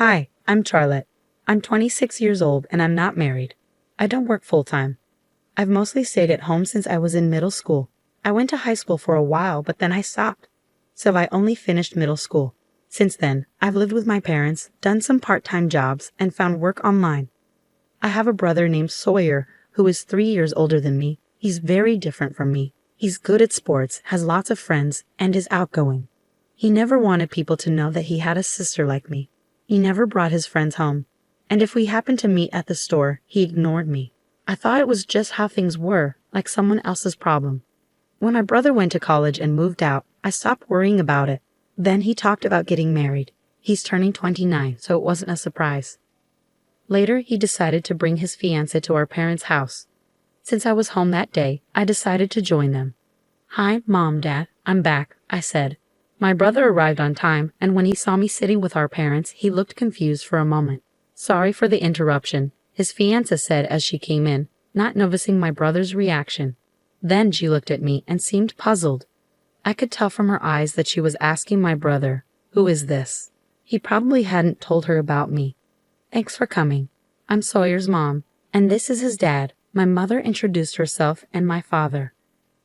Hi, I'm Charlotte. I'm 26 years old and I'm not married. I don't work full-time. I've mostly stayed at home since I was in middle school. I went to high school for a while, but then I stopped. So I only finished middle school. Since then, I've lived with my parents, done some part-time jobs, and found work online. I have a brother named Sawyer, who is 3 years older than me. He's very different from me. He's good at sports, has lots of friends, and is outgoing. He never wanted people to know that he had a sister like me. He never brought his friends home. And if we happened to meet at the store, he ignored me. I thought it was just how things were, like someone else's problem. When my brother went to college and moved out, I stopped worrying about it. Then he talked about getting married. He's turning 29, so it wasn't a surprise. Later, he decided to bring his fiancée to our parents' house. Since I was home that day, I decided to join them. "Hi, Mom, Dad, I'm back," I said. My brother arrived on time, and when he saw me sitting with our parents, he looked confused for a moment. "Sorry for the interruption," his fiancée said as she came in, not noticing my brother's reaction. Then she looked at me and seemed puzzled. I could tell from her eyes that she was asking my brother, "Who is this?" He probably hadn't told her about me. "Thanks for coming. I'm Sawyer's mom, and this is his dad." My mother introduced herself and my father.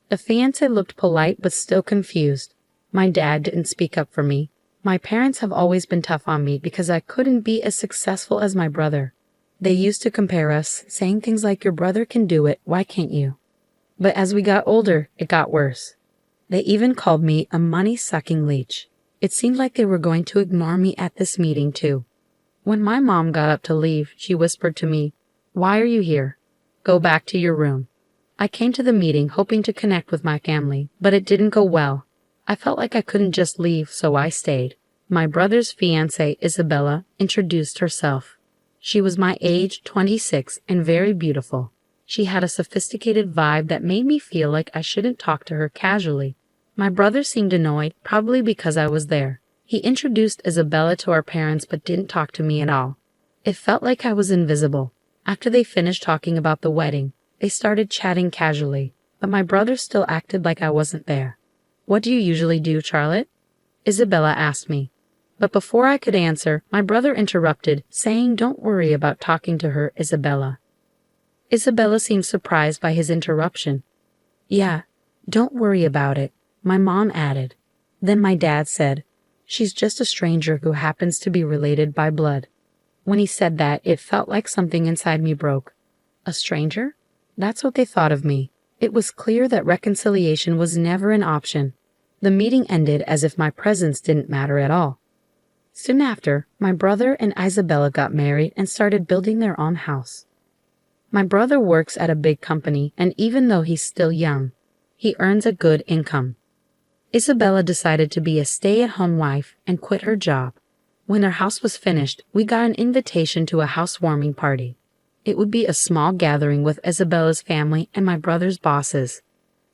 The fiancé looked polite but still confused. My dad didn't speak up for me. My parents have always been tough on me because I couldn't be as successful as my brother. They used to compare us, saying things like, "Your brother can do it, why can't you?" But as we got older, it got worse. They even called me a money-sucking leech. It seemed like they were going to ignore me at this meeting too. When my mom got up to leave, she whispered to me, "Why are you here? Go back to your room." I came to the meeting hoping to connect with my family, but it didn't go well. I felt like I couldn't just leave, so I stayed. My brother's fiancée, Isabella, introduced herself. She was my age, 26, and very beautiful. She had a sophisticated vibe that made me feel like I shouldn't talk to her casually. My brother seemed annoyed, probably because I was there. He introduced Isabella to our parents but didn't talk to me at all. It felt like I was invisible. After they finished talking about the wedding, they started chatting casually, but my brother still acted like I wasn't there. "What do you usually do, Charlotte?" Isabella asked me. But before I could answer, my brother interrupted, saying, "Don't worry about talking to her, Isabella." Isabella seemed surprised by his interruption. "Yeah, don't worry about it," my mom added. Then my dad said, "She's just a stranger who happens to be related by blood." When he said that, it felt like something inside me broke. A stranger? That's what they thought of me. It was clear that reconciliation was never an option. The meeting ended as if my presence didn't matter at all. Soon after, my brother and Isabella got married and started building their own house. My brother works at a big company, and even though he's still young, he earns a good income. Isabella decided to be a stay-at-home wife and quit her job. When our house was finished, we got an invitation to a housewarming party. It would be a small gathering with Isabella's family and my brother's bosses.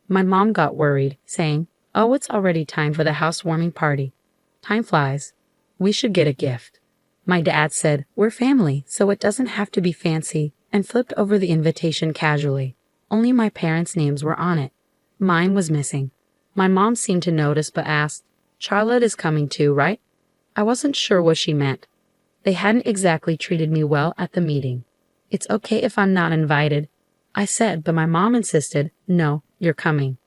My mom got worried, saying, "Oh, it's already time for the housewarming party. Time flies. We should get a gift." My dad said, "We're family, so it doesn't have to be fancy," and flipped over the invitation casually. Only my parents' names were on it. Mine was missing. My mom seemed to notice but asked, "Charlotte is coming too, right?" I wasn't sure what she meant. They hadn't exactly treated me well at the meeting. "It's okay if I'm not invited," I said, but my mom insisted, "No, you're coming.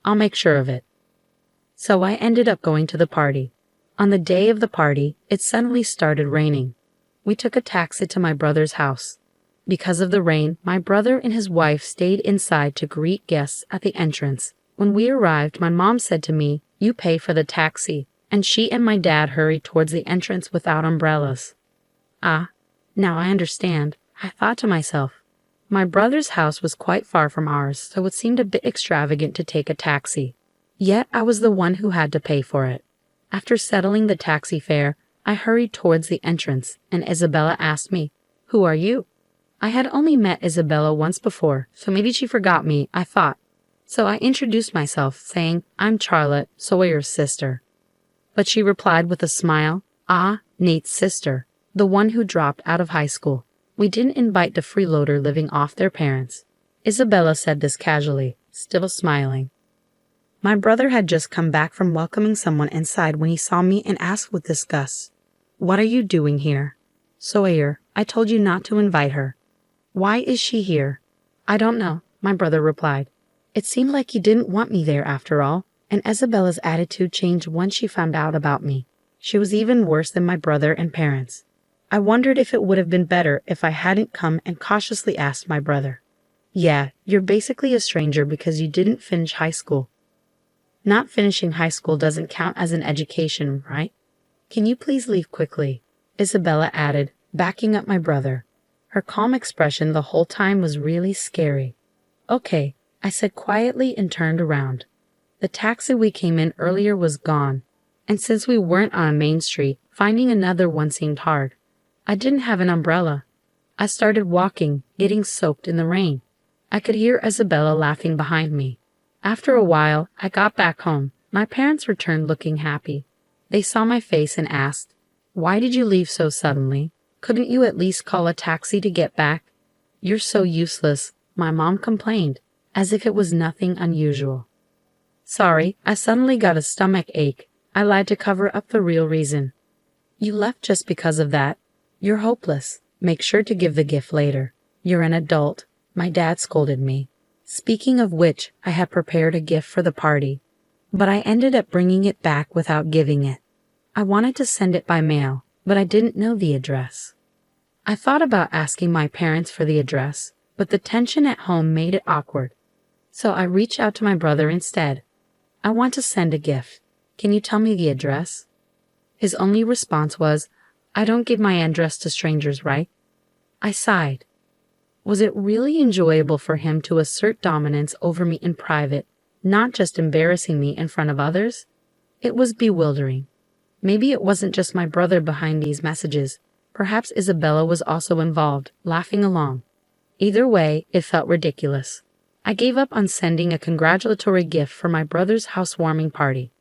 I'll make sure of it." So I ended up going to the party. On the day of the party, it suddenly started raining. We took a taxi to my brother's house. Because of the rain, my brother and his wife stayed inside to greet guests at the entrance. When we arrived, my mom said to me, "You pay for the taxi," and she and my dad hurried towards the entrance without umbrellas. "Ah, now I understand," I thought to myself. My brother's house was quite far from ours, so it seemed a bit extravagant to take a taxi. Yet I was the one who had to pay for it. After settling the taxi fare, I hurried towards the entrance, and Isabella asked me, "Who are you?" I had only met Isabella once before, so maybe she forgot me, I thought. So I introduced myself, saying, "I'm Charlotte, Sawyer's sister." But she replied with a smile, "Ah, Nate's sister, the one who dropped out of high school. We didn't invite the freeloader living off their parents." Isabella said this casually, still smiling. My brother had just come back from welcoming someone inside when he saw me and asked with disgust, "What are you doing here?" Sawyer, I told you not to invite her. Why is she here? I don't know, my brother replied. It seemed like you didn't want me there after all, and Isabella's attitude changed once she found out about me. She was even worse than my brother and parents. I wondered if it would have been better if I hadn't come and cautiously asked my brother. Yeah, you're basically a stranger because you didn't finish high school. Not finishing high school doesn't count as an education, right? Can you please leave quickly? Isabella added, backing up my brother. Her calm expression the whole time was really scary. Okay, I said quietly and turned around. The taxi we came in earlier was gone, and since we weren't on a main street, finding another one seemed hard. I didn't have an umbrella. I started walking, getting soaked in the rain. I could hear Isabella laughing behind me. After a while, I got back home. My parents returned looking happy. They saw my face and asked, "Why did you leave so suddenly? Couldn't you at least call a taxi to get back?" "You're so useless," my mom complained, as if it was nothing unusual. Sorry, I suddenly got a stomach ache. I lied to cover up the real reason. You left just because of that. You're hopeless. Make sure to give the gift later. You're an adult. My dad scolded me. Speaking of which, I had prepared a gift for the party, but I ended up bringing it back without giving it. I wanted to send it by mail, but I didn't know the address. I thought about asking my parents for the address, but the tension at home made it awkward. So I reached out to my brother instead. I want to send a gift. Can you tell me the address? His only response was, I don't give my address to strangers, right? I sighed. Was it really enjoyable for him to assert dominance over me in private, not just embarrassing me in front of others? It was bewildering. Maybe it wasn't just my brother behind these messages. Perhaps Isabella was also involved, laughing along. Either way, it felt ridiculous. I gave up on sending a congratulatory gift for my brother's housewarming party.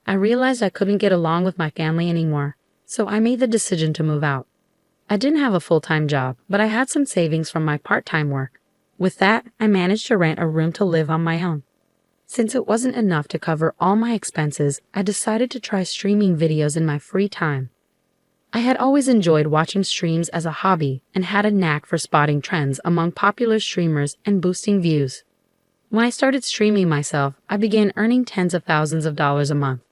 I realized I couldn't get along with my family anymore, so I made the decision to move out. I didn't have a full-time job, but I had some savings from my part-time work. With that, I managed to rent a room to live on my own. Since it wasn't enough to cover all my expenses, I decided to try streaming videos in my free time. I had always enjoyed watching streams as a hobby and had a knack for spotting trends among popular streamers and boosting views. When I started streaming myself, I began earning tens of thousands of dollars a month.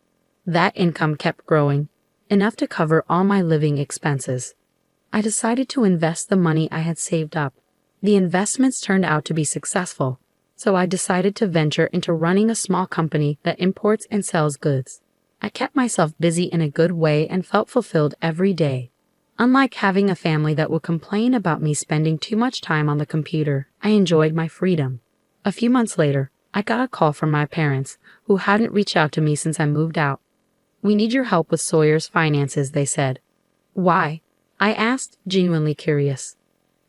That income kept growing, enough to cover all my living expenses. I decided to invest the money I had saved up. The investments turned out to be successful, so I decided to venture into running a small company that imports and sells goods. I kept myself busy in a good way and felt fulfilled every day. Unlike having a family that would complain about me spending too much time on the computer, I enjoyed my freedom. A few months later, I got a call from my parents, who hadn't reached out to me since I moved out. "We need your help with Sawyer's finances," they said. "Why?" I asked, genuinely curious.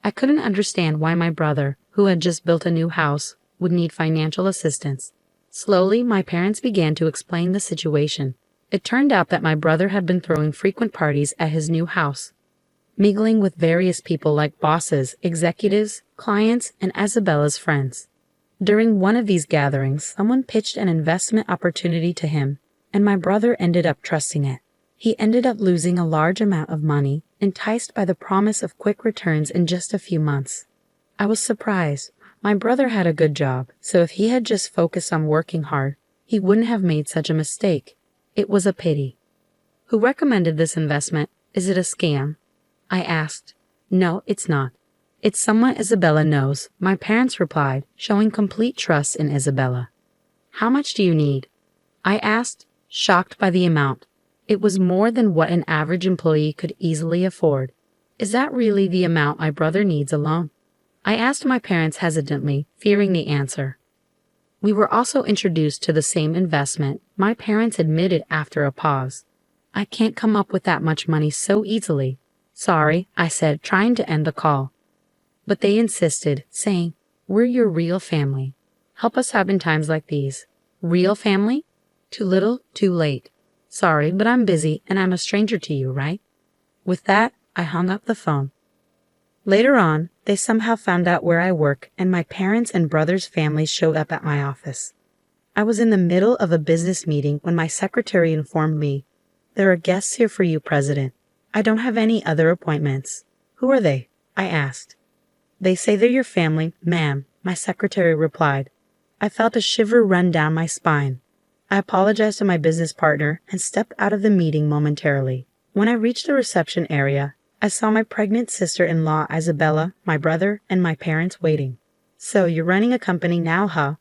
I couldn't understand why my brother, who had just built a new house, would need financial assistance. Slowly, my parents began to explain the situation. It turned out that my brother had been throwing frequent parties at his new house, mingling with various people like bosses, executives, clients, and Isabella's friends. During one of these gatherings, someone pitched an investment opportunity to him, and my brother ended up trusting it. He ended up losing a large amount of money, enticed by the promise of quick returns in just a few months. I was surprised. My brother had a good job, so if he had just focused on working hard, he wouldn't have made such a mistake. It was a pity. "Who recommended this investment? Is it a scam?" I asked. "No, it's not. It's someone Isabella knows," my parents replied, showing complete trust in Isabella. "How much do you need?" I asked, shocked by the amount. It was more than what an average employee could easily afford. Is that really the amount my brother needs alone? I asked my parents hesitantly, fearing the answer. We were also introduced to the same investment, my parents admitted after a pause. "I can't come up with that much money so easily." "Sorry," I said, trying to end the call. But they insisted, saying, "We're your real family. Help us out in times like these." Real family? Too little, too late. "Sorry, but I'm busy and I'm a stranger to you, right?" With that, I hung up the phone. Later on, they somehow found out where I work, and my parents' and brother's families showed up at my office. I was in the middle of a business meeting when my secretary informed me, "There are guests here for you, President. I don't have any other appointments." Who are they? I asked. They say they're your family, ma'am, my secretary replied. I felt a shiver run down my spine. I apologized to my business partner and stepped out of the meeting momentarily. When I reached the reception area, I saw my pregnant sister-in-law Isabella, my brother, and my parents waiting. So you're running a company now, huh?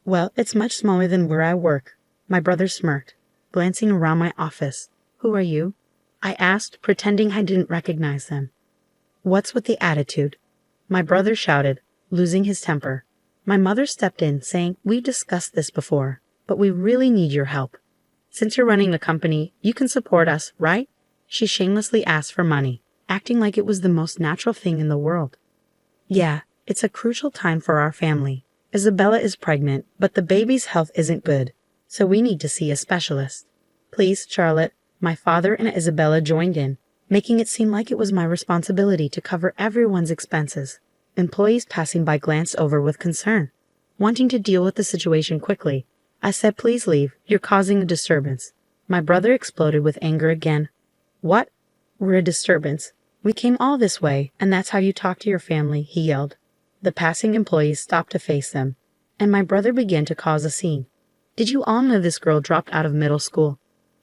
Well, it's much smaller than where I work. My brother smirked, glancing around my office. Who are you? I asked, pretending I didn't recognize them. What's with the attitude? My brother shouted, losing his temper. My mother stepped in, saying, we've discussed this before, but we really need your help. Since you're running a company, you can support us, right? She shamelessly asked for money, acting like it was the most natural thing in the world. Yeah, it's a crucial time for our family. Isabella is pregnant, but the baby's health isn't good, so we need to see a specialist. Please, Charlotte. My father and Isabella joined in, making it seem like it was my responsibility to cover everyone's expenses. Employees passing by glanced over with concern. Wanting to deal with the situation quickly, I said, please leave, you're causing a disturbance. My brother exploded with anger again. What? We're a disturbance. We came all this way, and that's how you talk to your family, he yelled. The passing employees stopped to face them, and my brother began to cause a scene. Did you all know this girl dropped out of middle school?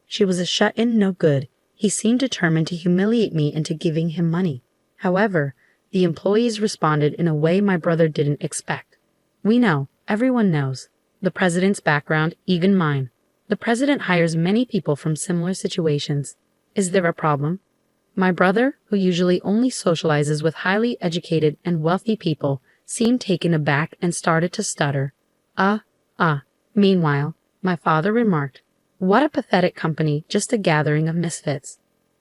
She was a shut-in no good. He seemed determined to humiliate me into giving him money. However, the employees responded in a way my brother didn't expect. We know, everyone knows. The president's background, even mine. The president hires many people from similar situations. Is there a problem? My brother, who usually only socializes with highly educated and wealthy people, seemed taken aback and started to stutter. Meanwhile, my father remarked, what a pathetic company, just a gathering of misfits.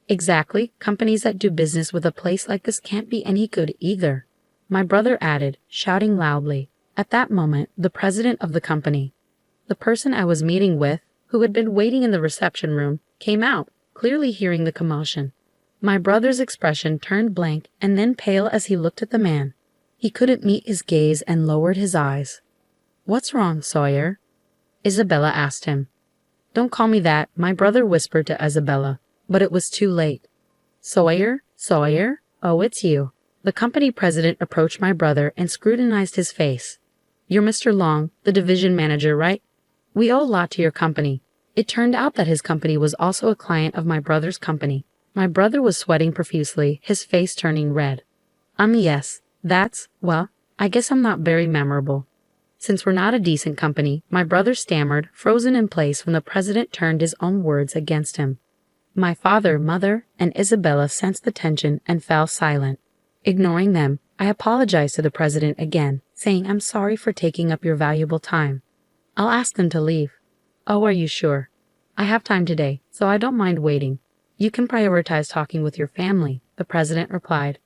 Exactly, companies that do business with a place like this can't be any good either. My brother added, shouting loudly. At that moment, the president of the company, the person I was meeting with, who had been waiting in the reception room, came out, clearly hearing the commotion. My brother's expression turned blank and then pale as he looked at the man. He couldn't meet his gaze and lowered his eyes. What's wrong, Sawyer? Isabella asked him. Don't call me that, my brother whispered to Isabella, but it was too late. Sawyer? Oh, it's you. The company president approached my brother and scrutinized his face. You're Mr. Long, the division manager, right? We owe a lot to your company. It turned out that his company was also a client of my brother's company. My brother was sweating profusely, his face turning red. Yes, well, I guess I'm not very memorable. Since we're not a decent company, my brother stammered, frozen in place when the president turned his own words against him. My father, mother, and Isabella sensed the tension and fell silent. Ignoring them, I apologized to the president again, saying I'm sorry for taking up your valuable time. I'll ask them to leave. Oh, are you sure? I have time today, so I don't mind waiting. You can prioritize talking with your family, the president replied.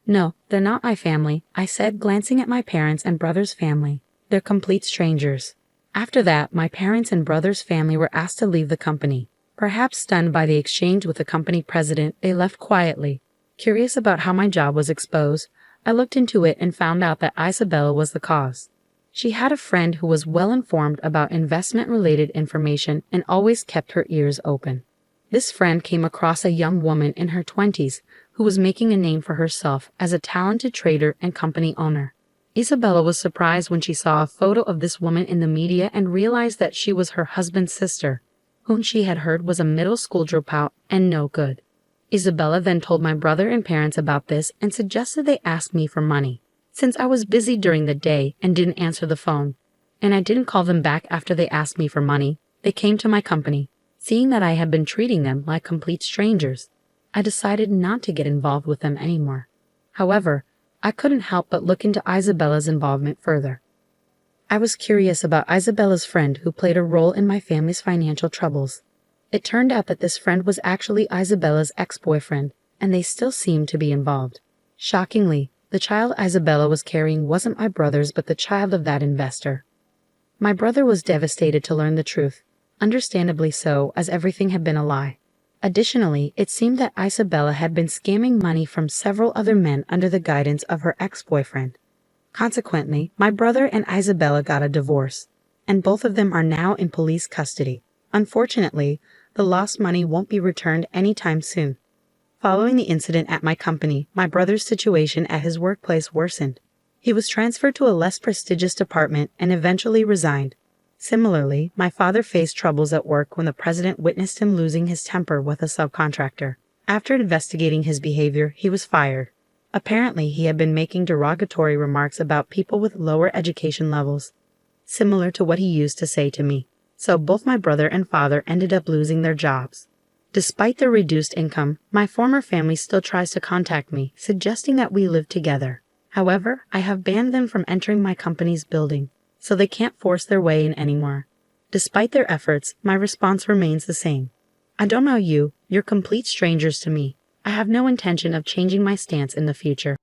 No, they're not my family, I said, glancing at my parents and brother's family. They're complete strangers. After that, my parents and brother's family were asked to leave the company. Perhaps stunned by the exchange with the company president, they left quietly. Curious about how my job was exposed, I looked into it and found out that Isabella was the cause. She had a friend who was well informed about investment-related information and always kept her ears open. This friend came across a young woman in her 20s who was making a name for herself as a talented trader and company owner. Isabella was surprised when she saw a photo of this woman in the media and realized that she was her husband's sister, whom she had heard was a middle school dropout and no good. Isabella then told my brother and parents about this and suggested they ask me for money, since I was busy during the day and didn't answer the phone, and I didn't call them back after they asked me for money. They came to my company. Seeing that I had been treating them like complete strangers, I decided not to get involved with them anymore. However, I couldn't help but look into Isabella's involvement further. I was curious about Isabella's friend who played a role in my family's financial troubles. It turned out that this friend was actually Isabella's ex-boyfriend, and they still seemed to be involved. Shockingly, the child Isabella was carrying wasn't my brother's but the child of that investor. My brother was devastated to learn the truth, understandably so, as everything had been a lie. Additionally, it seemed that Isabella had been scamming money from several other men under the guidance of her ex-boyfriend. Consequently, my brother and Isabella got a divorce, and both of them are now in police custody. Unfortunately, the lost money won't be returned anytime soon. Following the incident at my company, my brother's situation at his workplace worsened. He was transferred to a less prestigious department and eventually resigned. Similarly, my father faced troubles at work when the president witnessed him losing his temper with a subcontractor. After investigating his behavior, he was fired. Apparently, he had been making derogatory remarks about people with lower education levels, similar to what he used to say to me. So both my brother and father ended up losing their jobs. Despite their reduced income, my former family still tries to contact me, suggesting that we live together. However, I have banned them from entering my company's building, so they can't force their way in anymore. Despite their efforts, my response remains the same. I don't know you, you're complete strangers to me. I have no intention of changing my stance in the future.